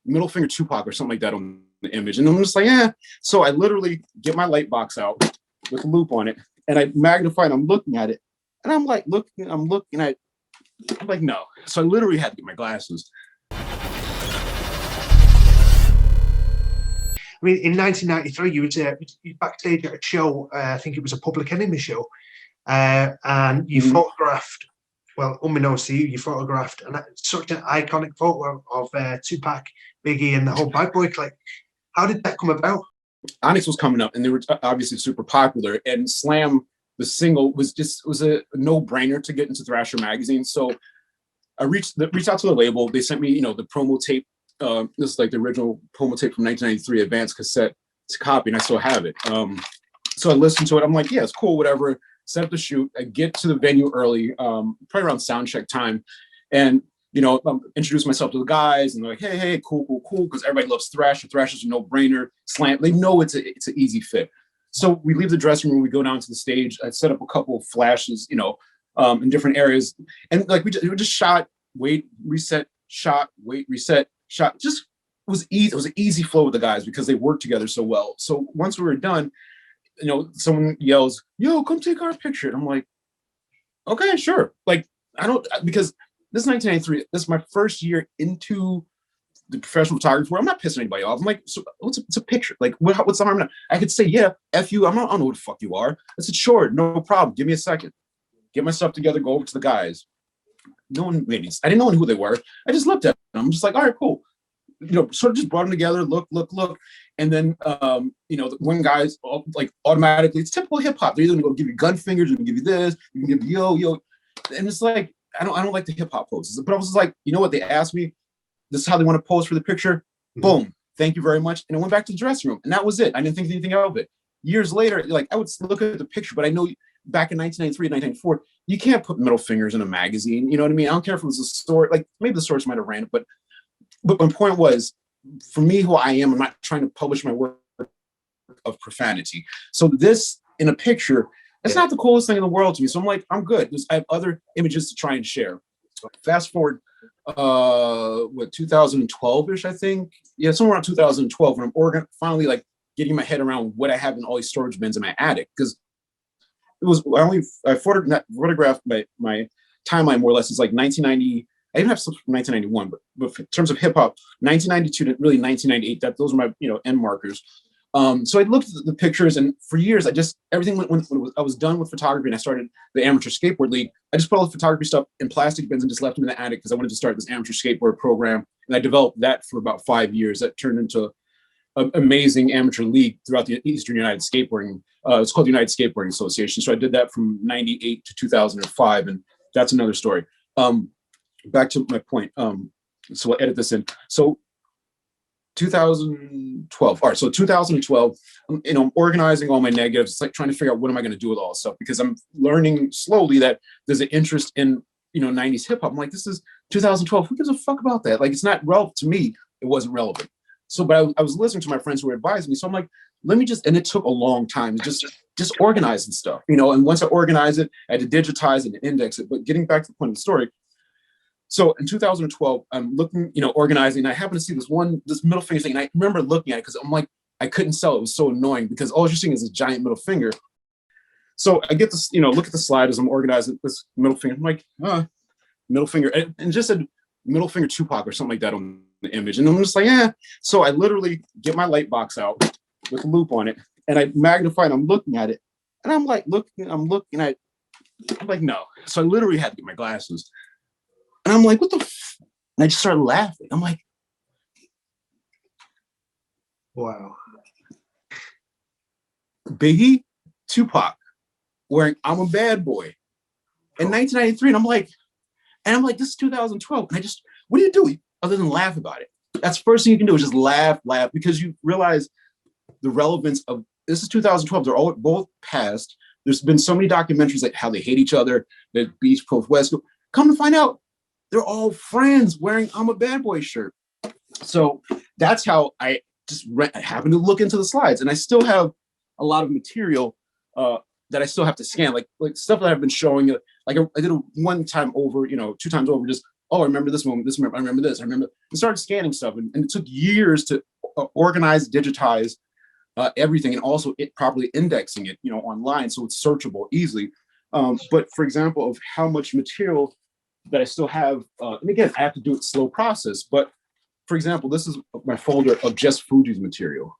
middle finger Tupac or something like that on the image. And I'm just like, yeah. So I literally get my light box out with a loop on it and I magnify and I'm looking at it. And I'm like, I'm like, no. So I literally had to get my glasses. I mean, in 1993, you were backstage at a show. I think it was a Public Enemy show, and you photographed. Well, unbeknownst to you, you photographed such an iconic photo of Tupac, Biggie, and the whole BadBoy clique. How did that come about? Onyx was coming up, and they were obviously super popular. And Slam, the single, was a no-brainer to get into Thrasher magazine. So I reached out to the label. They sent me, the promo tape. This is like the original promo tape from 1993 advanced cassette to copy, and I still have it. So I listened to it. I'm like, yeah, it's cool, whatever. Set up the shoot. I get to the venue early, probably around sound check time, and introduce myself to the guys, and they're like, hey, cool, because everybody loves Thrasher. Thrasher's a no-brainer. Slam, they know it's an easy fit. So we leave the dressing room. We go down to the stage. I set up a couple of flashes, in different areas, and like we just shot, wait, reset, shot, wait, reset. Shot. Just was easy. It was an easy flow with the guys because they worked together so well. So once we were done, someone yells, "Yo, come take our picture." And I'm like, okay, sure. Like, because this is 1993. This is my first year into the professional photography where I'm not pissing anybody off. I'm like, so it's a picture. Like, what's the harm in that? I could say, yeah, F you. I don't know who the fuck you are. I said, sure, no problem. Give me a second. Get my stuff together, go over to the guys. No one, I didn't know who they were. I just looked at them. I'm just like, all right, cool. Sort of just brought them together, look. And then, the one guy's like automatically, it's typical hip hop. They're either gonna give you gun fingers, they're gonna give you this, you can give you yo. And it's like, I don't like the hip hop poses. But I was like, you know what? They asked me, this is how they want to pose for the picture. Mm-hmm. Boom. Thank you very much. And I went back to the dressing room. And that was it. I didn't think anything of it. Years later, like I would look at the picture, but I know back in 1993, 1994, you can't put middle fingers in a magazine. You know what I mean? I don't care if it was a story, like maybe the source might have ran it, but my point was, for me, who I am, I'm not trying to publish my work of profanity. So this in a picture, it's not the coolest thing in the world to me. So I'm like, I'm good. I have other images to try and share. So fast forward, 2012-ish, I think. Yeah, somewhere around 2012, when I'm finally like getting my head around what I have in all these storage bins in my attic. Because it was, I photographed my timeline more or less. It's like 1990. I even have some from 1991, but in terms of hip hop, 1992 to really 1998, those are my end markers. So I looked at the pictures, and for years, everything when I was done with photography and I started the Amateur Skateboard League, I just put all the photography stuff in plastic bins and just left them in the attic because I wanted to start this amateur skateboard program, and I developed that for about 5 years. That turned into an amazing amateur league throughout the Eastern United Skateboarding. It's called the United Skateboarding Association. So I did that from 98 to 2005, and that's another story. Back to my point. So I'll edit this in. So 2012. All right. So 2012, I'm organizing all my negatives. It's like trying to figure out what am I going to do with all this stuff, because I'm learning slowly that there's an interest in, 90s hip hop. I'm like, this is 2012. Who gives a fuck about that? Like, it's not relevant to me. It wasn't relevant. So, but I was listening to my friends who were advising me. So I'm like, let me and it took a long time to just organize and stuff, and once I organize it, I had to digitize it and index it. But getting back to the point of the story, so in 2012, I'm looking, organizing. And I happen to see this middle finger thing. And I remember looking at it because I'm like, I couldn't sell it. It was so annoying because all you're seeing is a giant middle finger. So I get this, look at the slide as I'm organizing this middle finger. I'm like, middle finger. And it just said middle finger Tupac or something like that on the image. And I'm just like, yeah. So I literally get my light box out with a loop on it. And I magnify and I'm looking at it. And I'm like, I'm like, no. So I literally had to get my glasses. And I'm like, what the f? And I just started laughing. I'm like, wow. Biggie, Tupac, wearing I'm a Bad Boy in 1993. And I'm like, this is 2012. And what do you do other than laugh about it? That's the first thing you can do is just laugh, because you realize the relevance of, this is 2012. They're all both past. There's been so many documentaries like how they hate each other, the Beach Coast West. Come to find out, they're all friends wearing I'm a Bad Boy shirt. So that's how I just happened to look into the slides. And I still have a lot of material that I still have to scan, like stuff that I've been showing you. Like I did one time over, 2 times over, just oh, I remember this moment, I remember this, I remember, and started scanning stuff. And it took years to organize, digitize everything, and also it properly indexing it, online, so it's searchable easily. But for example, of how much material that I still have, and again, I have to do it slow process. But for example, this is my folder of just Fuji's material.